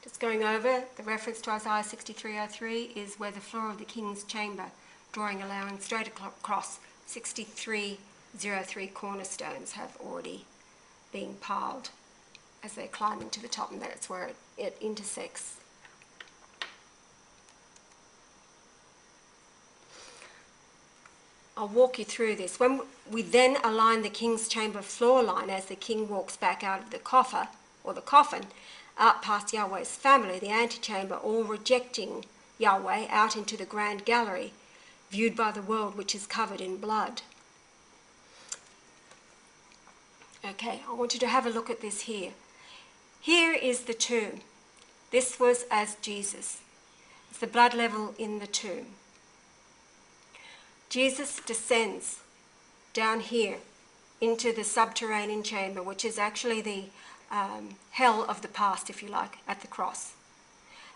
Just going over, the reference to Isaiah 63:03 is where the floor of the king's chamber, drawing a line straight across, 63:03 cornerstones have already been piled as they're climbing to the top, and that's where it intersects. I'll walk you through this. When we then align the king's chamber floor line as the king walks back out of the coffer, or the coffin, out past Yahweh's family, the antechamber, all rejecting Yahweh, out into the grand gallery, viewed by the world, which is covered in blood. Okay, I want you to have a look at this here. Here is the tomb. This was as Jesus. It's the blood level in the tomb. Jesus descends down here into the subterranean chamber, which is actually the hell of the past, if you like, at the cross.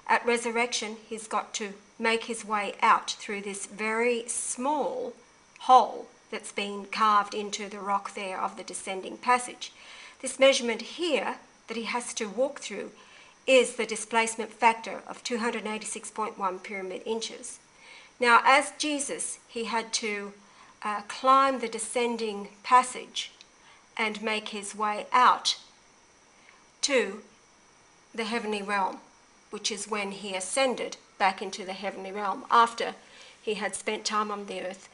At resurrection, he's got to make his way out through this very small hole that's been carved into the rock there of the descending passage. This measurement here that he has to walk through is the displacement factor of 286.1 pyramid inches. Now, as Jesus, he had to climb the descending passage and make his way out to the heavenly realm, which is when he ascended back into the heavenly realm after he had spent time on the earth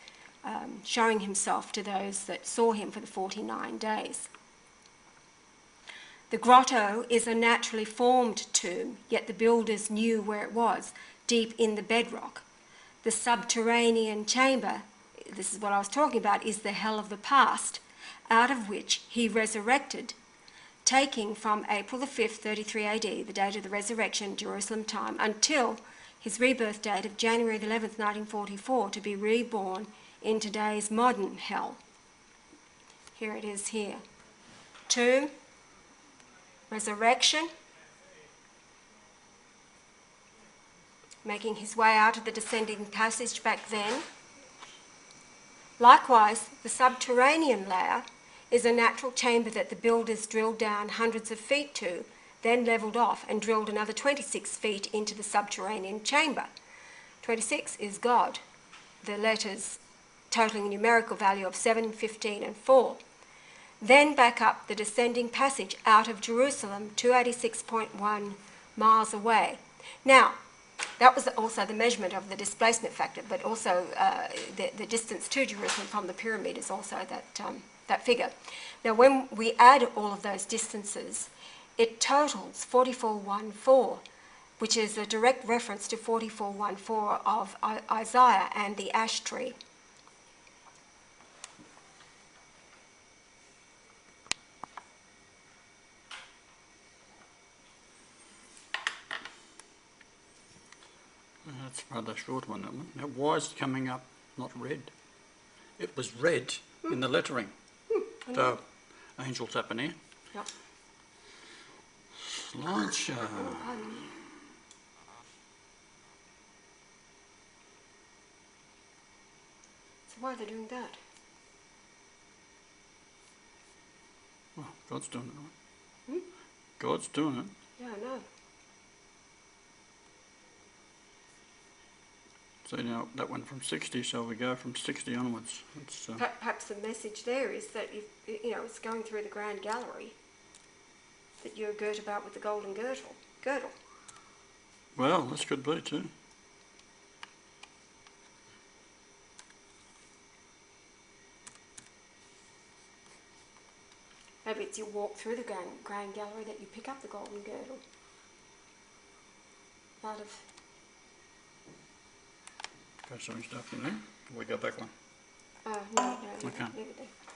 showing himself to those that saw him for the 49 days. The grotto is a naturally formed tomb, yet the builders knew where it was, deep in the bedrock. The subterranean chamber, this is what I was talking about, is the hell of the past, out of which he resurrected, taking from April the 5th, 33 AD, the date of the resurrection, Jerusalem time, until his rebirth date of January the 11th, 1944, to be reborn in today's modern hell. Here it is here. Tomb, resurrection, making his way out of the descending passage back then. Likewise, the subterranean layer is a natural chamber that the builders drilled down hundreds of feet to, then levelled off and drilled another 26 feet into the subterranean chamber. 26 is God, the letters totaling a numerical value of 7, 15 and 4. Then back up the descending passage out of Jerusalem, 286.1 miles away. Now, that was also the measurement of the displacement factor, but also the distance to Jerusalem from the pyramid is also that figure. Now, when we add all of those distances, it totals 4414, which is a direct reference to 4414 of Isaiah and the ash tree. That's a rather short one, that one. Now, why is it coming up not red? It was red in the lettering. The angels up in here. Yep. Slideshow. So why are they doing that? Well, God's doing it, right? God's doing it. Yeah, I know. So now that went from 60, so we go from 60 onwards. It's, Perhaps the message there is that if, it's going through the grand gallery that you're girt about with the golden girdle. well, this could be too. Maybe it's you walk through the grand gallery that you pick up the golden girdle out of. Got some stuff in there. We go back one. No, Okay. leave it there.